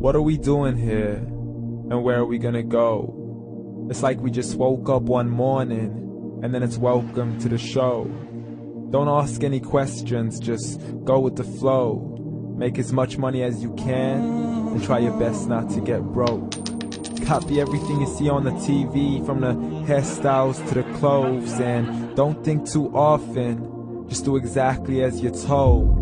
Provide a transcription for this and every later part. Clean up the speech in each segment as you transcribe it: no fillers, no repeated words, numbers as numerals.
What are we doing here? And where are we gonna go? It's like we just woke up one morning, and then it's welcome to the show. Don't ask any questions, just go with the flow. Make as much money as you can, and try your best not to get broke. Copy everything you see on the TV, from the hairstyles to the clothes, and don't think too often, just do exactly as you're told.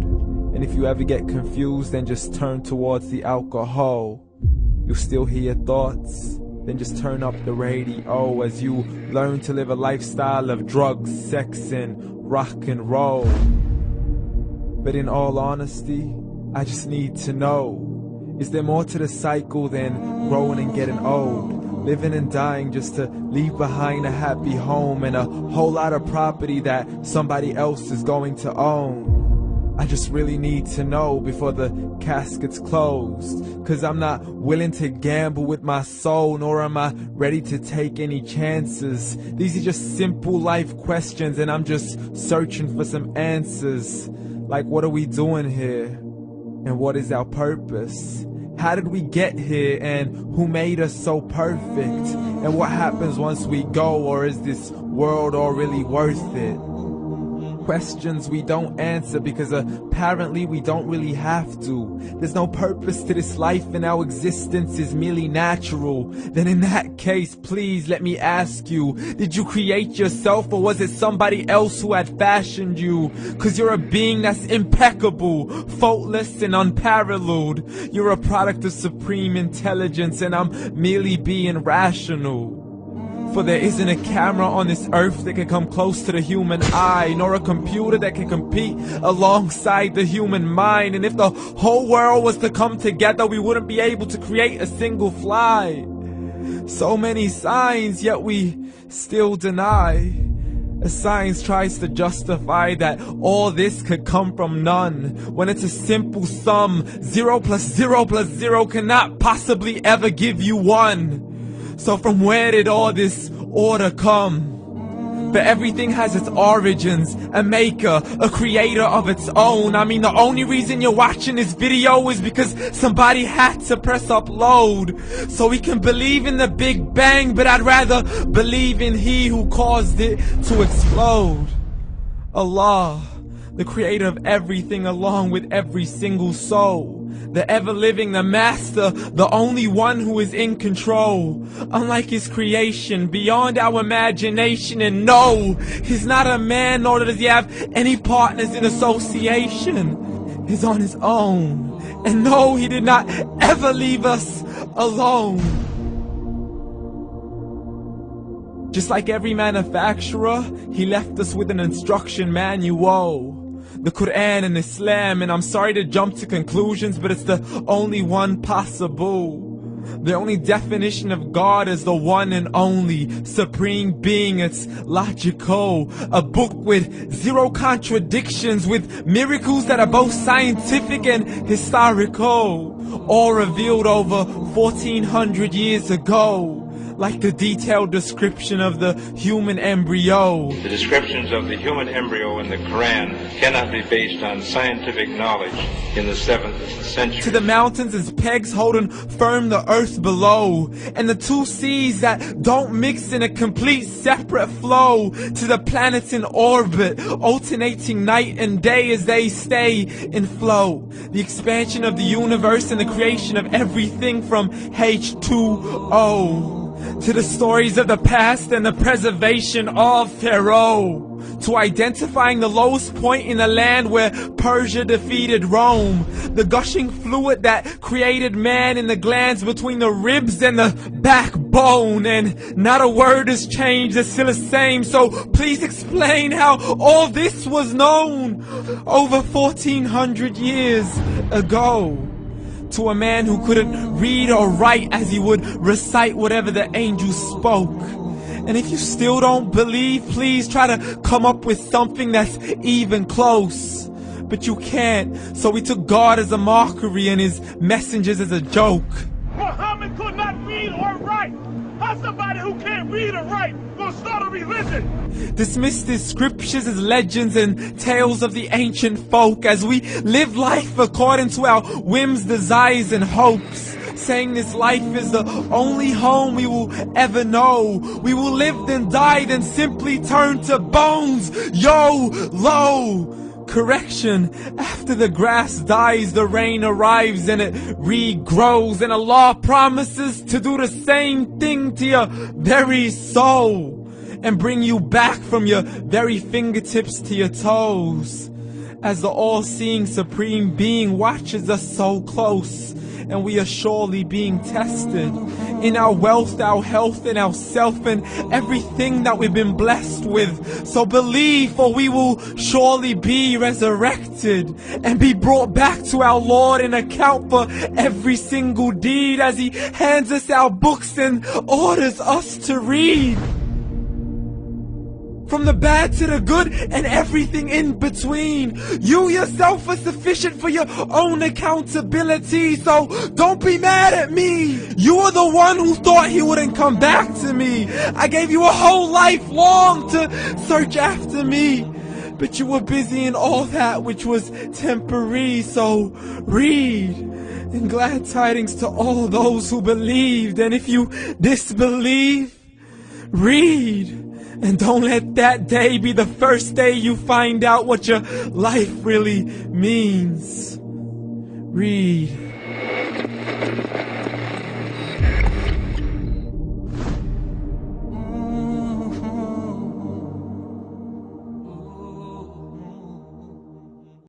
And if you ever get confused, then just turn towards the alcohol. You'll still hear your thoughts, then just turn up the radio as you learn to live a lifestyle of drugs, sex, and rock and roll. But in all honesty, I just need to know, is there more to the cycle than growing and getting old? Living and dying just to leave behind a happy home and a whole lot of property that somebody else is going to own. I just really need to know before the casket's closed, 'cause I'm not willing to gamble with my soul, nor am I ready to take any chances. These are just simple life questions, and I'm just searching for some answers. Like, what are we doing here? And what is our purpose? How did we get here, and who made us so perfect? And what happens once we go, or is this world all really worth it? Questions we don't answer because apparently we don't really have to. There's no purpose to this life and our existence is merely natural. Then in that case, please let me ask you, did you create yourself, or was it somebody else who had fashioned you? 'Cause you're a being that's impeccable, faultless and unparalleled. You're a product of supreme intelligence, and I'm merely being rational. For there isn't a camera on this earth that can come close to the human eye, nor a computer that can compete alongside the human mind. And if the whole world was to come together, we wouldn't be able to create a single fly. So many signs, yet we still deny. As science tries to justify that all this could come from none, when it's a simple sum. 0 plus 0 plus 0 cannot possibly ever give you 1. So from where did all this order come? But everything has its origins, a maker, a creator of its own. I mean, the only reason you're watching this video is because somebody had to press upload. So we can believe in the Big Bang, but I'd rather believe in He who caused it to explode. Allah, the creator of everything along with every single soul. The ever-living, the master, the only one who is in control. Unlike his creation, beyond our imagination. And no, he's not a man, nor does he have any partners in association. He's on his own. And no, he did not ever leave us alone. Just like every manufacturer, he left us with an instruction manual. The Quran and Islam, and I'm sorry to jump to conclusions, but it's the only one possible. The only definition of God is the one and only supreme being. It's logical, a book with 0 contradictions, with miracles that are both scientific and historical, all revealed over 1400 years ago. Like the detailed description of the human embryo. The descriptions of the human embryo in the Quran cannot be based on scientific knowledge in the 7th century. To the mountains as pegs holding firm the earth below, and the 2 seas that don't mix in a complete separate flow. To the planets in orbit, alternating night and day as they stay in flow. The expansion of the universe and the creation of everything from H2O. To the stories of the past and the preservation of Pharaoh. To identifying the lowest point in the land where Persia defeated Rome. The gushing fluid that created man in the glands between the ribs and the backbone. And not a word has changed, it's still the same. So please explain how all this was known over 1400 years ago. To a man who couldn't read or write, as he would recite whatever the angel spoke. And if you still don't believe, please try to come up with something that's even close. But you can't, so we took God as a mockery and his messengers as a joke. Muhammad could not read or write. How's somebody who can't read or write gonna start a religion? Dismiss the scriptures as legends and tales of the ancient folk, as we live life according to our whims, desires, and hopes. saying this life is the only home we will ever know. We will live then die then simply turn to bones. YOLO! Correction, after the grass dies, the rain arrives and it regrows, and Allah promises to do the same thing to your very soul and bring you back from your very fingertips to your toes, as the all-seeing supreme being watches us so close, and we are surely being tested in our wealth, our health, and our self, and everything that we've been blessed with. So believe, for we will surely be resurrected and be brought back to our Lord and account for every single deed, as He hands us our books and orders us to read. From the bad to the good and everything in between. You yourself are sufficient for your own accountability, so don't be mad at me. You are the one who thought He wouldn't come back to me. I gave you a whole life long to search after me, but you were busy in all that which was temporary. So read, and glad tidings to all those who believed. And if you disbelieve, read. And don't let that day be the first day you find out what your life really means. Read.